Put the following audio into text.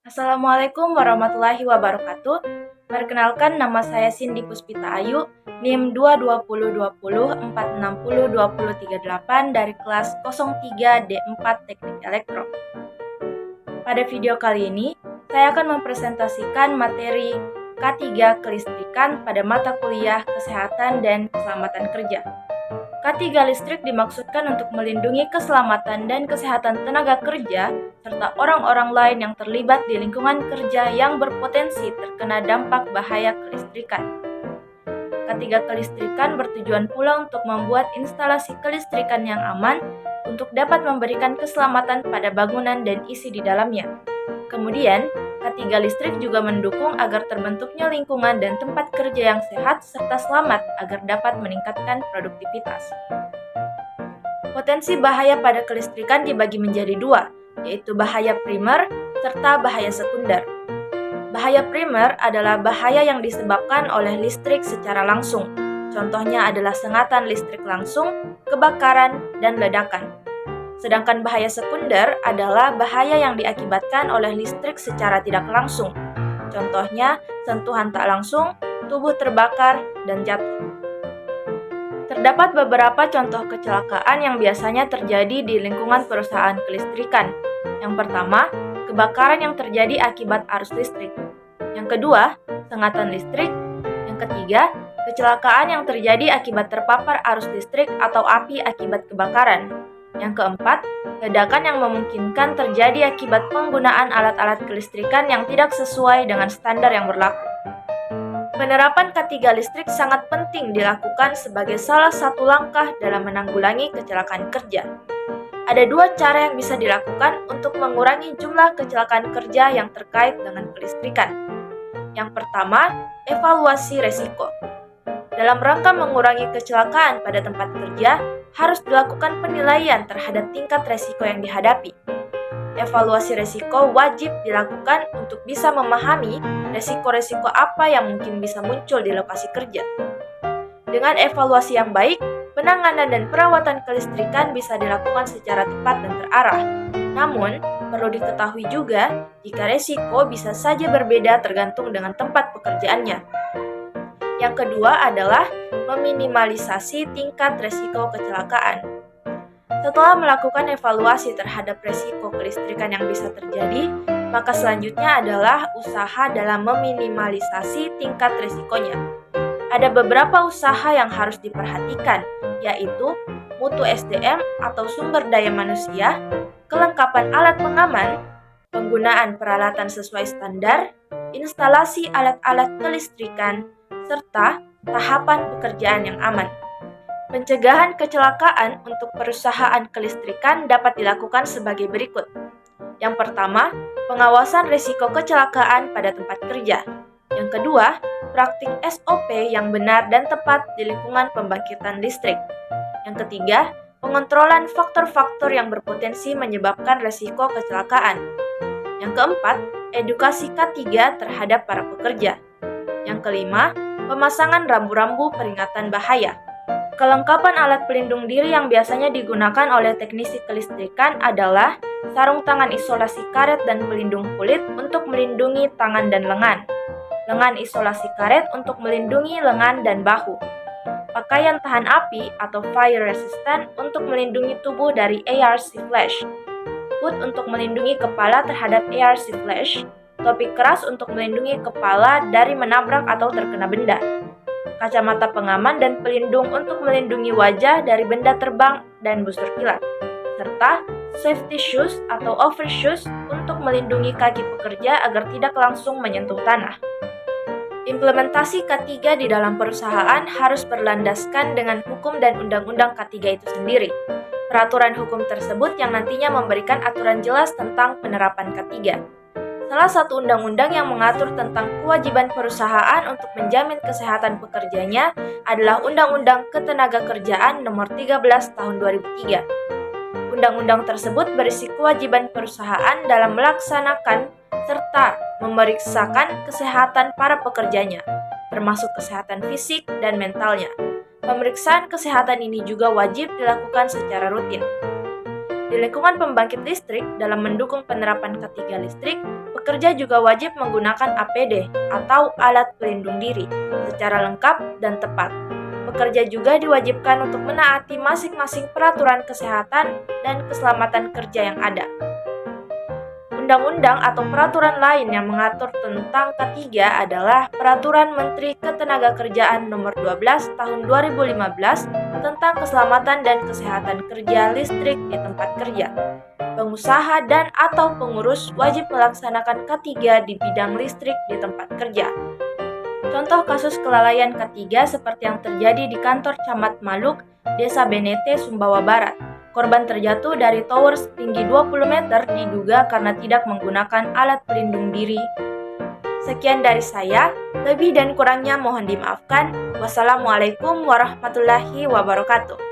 Assalamualaikum warahmatullahi wabarakatuh. Perkenalkan, nama saya Cindy Puspita Ayu, NIM 22020460238 dari kelas 03D4 Teknik Elektro. Pada video kali ini, saya akan mempresentasikan materi K3 Kelistrikan pada mata kuliah Kesehatan dan Keselamatan Kerja. K3 listrik dimaksudkan untuk melindungi keselamatan dan kesehatan tenaga kerja serta orang-orang lain yang terlibat di lingkungan kerja yang berpotensi terkena dampak bahaya kelistrikan. K3 kelistrikan bertujuan pula untuk membuat instalasi kelistrikan yang aman untuk dapat memberikan keselamatan pada bangunan dan isi di dalamnya. Kemudian, K3 listrik juga mendukung agar terbentuknya lingkungan dan tempat kerja yang sehat serta selamat agar dapat meningkatkan produktivitas. Potensi bahaya pada kelistrikan dibagi menjadi dua, yaitu bahaya primer serta bahaya sekunder. Bahaya primer adalah bahaya yang disebabkan oleh listrik secara langsung. Contohnya adalah sengatan listrik langsung, kebakaran, dan ledakan. Sedangkan bahaya sekunder adalah bahaya yang diakibatkan oleh listrik secara tidak langsung. Contohnya, sentuhan tak langsung, tubuh terbakar, dan jatuh. Terdapat beberapa contoh kecelakaan yang biasanya terjadi di lingkungan perusahaan kelistrikan. Yang pertama, kebakaran yang terjadi akibat arus listrik. Yang kedua, sengatan listrik. Yang ketiga, kecelakaan yang terjadi akibat terpapar arus listrik atau api akibat kebakaran. Yang keempat, ledakan yang memungkinkan terjadi akibat penggunaan alat-alat kelistrikan yang tidak sesuai dengan standar yang berlaku. Penerapan K3 listrik sangat penting dilakukan sebagai salah satu langkah dalam menanggulangi kecelakaan kerja. Ada dua cara yang bisa dilakukan untuk mengurangi jumlah kecelakaan kerja yang terkait dengan kelistrikan. Yang pertama, evaluasi resiko. Dalam rangka mengurangi kecelakaan pada tempat kerja, harus dilakukan penilaian terhadap tingkat resiko yang dihadapi. Evaluasi resiko wajib dilakukan untuk bisa memahami resiko-resiko apa yang mungkin bisa muncul di lokasi kerja. Dengan evaluasi yang baik, penanganan dan perawatan kelistrikan bisa dilakukan secara tepat dan terarah. Namun, perlu diketahui juga jika resiko bisa saja berbeda tergantung dengan tempat pekerjaannya. Yang kedua adalah meminimalisasi tingkat resiko kecelakaan. Setelah melakukan evaluasi terhadap resiko kelistrikan yang bisa terjadi, maka selanjutnya adalah usaha dalam meminimalisasi tingkat resikonya. Ada beberapa usaha yang harus diperhatikan, yaitu mutu SDM atau sumber daya manusia, kelengkapan alat pengaman, penggunaan peralatan sesuai standar, instalasi alat-alat kelistrikan, serta tahapan pekerjaan yang aman. Pencegahan kecelakaan untuk perusahaan kelistrikan dapat dilakukan sebagai berikut. Yang pertama, pengawasan risiko kecelakaan pada tempat kerja. Yang kedua, praktik SOP yang benar dan tepat di lingkungan pembangkitan listrik. Yang ketiga, pengontrolan faktor-faktor yang berpotensi menyebabkan risiko kecelakaan. Yang keempat, edukasi K3 terhadap para pekerja. Yang kelima, pemasangan rambu-rambu peringatan bahaya. Kelengkapan alat pelindung diri yang biasanya digunakan oleh teknisi kelistrikan adalah sarung tangan isolasi karet dan pelindung kulit untuk melindungi tangan dan lengan, lengan isolasi karet untuk melindungi lengan dan bahu, pakaian tahan api atau fire resistant untuk melindungi tubuh dari ARC flash, hood untuk melindungi kepala terhadap ARC flash, topi keras untuk melindungi kepala dari menabrak atau terkena benda, kacamata pengaman dan pelindung untuk melindungi wajah dari benda terbang dan busur kilat, serta safety shoes atau overshoes untuk melindungi kaki pekerja agar tidak langsung menyentuh tanah. Implementasi K3 di dalam perusahaan harus berlandaskan dengan hukum dan undang-undang K3 itu sendiri. Peraturan hukum tersebut yang nantinya memberikan aturan jelas tentang penerapan K3. Salah satu undang-undang yang mengatur tentang kewajiban perusahaan untuk menjamin kesehatan pekerjanya adalah Undang-Undang Ketenagakerjaan Nomor 13 Tahun 2003. Undang-undang tersebut berisi kewajiban perusahaan dalam melaksanakan serta memeriksakan kesehatan para pekerjanya, termasuk kesehatan fisik dan mentalnya. Pemeriksaan kesehatan ini juga wajib dilakukan secara rutin. Di lingkungan pembangkit listrik, dalam mendukung penerapan ketiga listrik, pekerja juga wajib menggunakan APD atau alat pelindung diri secara lengkap dan tepat. Pekerja juga diwajibkan untuk menaati masing-masing peraturan kesehatan dan keselamatan kerja yang ada. Undang-undang atau peraturan lain yang mengatur tentang ketiga adalah Peraturan Menteri Ketenagakerjaan Nomor 12 Tahun 2015 tentang keselamatan dan kesehatan kerja listrik di tempat kerja. Pengusaha dan atau pengurus wajib melaksanakan ketiga di bidang listrik di tempat kerja. Contoh kasus kelalaian ketiga seperti yang terjadi di kantor Camat Maluk, Desa Benete, Sumbawa Barat. Korban terjatuh dari tower setinggi 20 meter diduga karena tidak menggunakan alat pelindung diri. Sekian dari saya, lebih dan kurangnya mohon dimaafkan. Wassalamualaikum warahmatullahi wabarakatuh.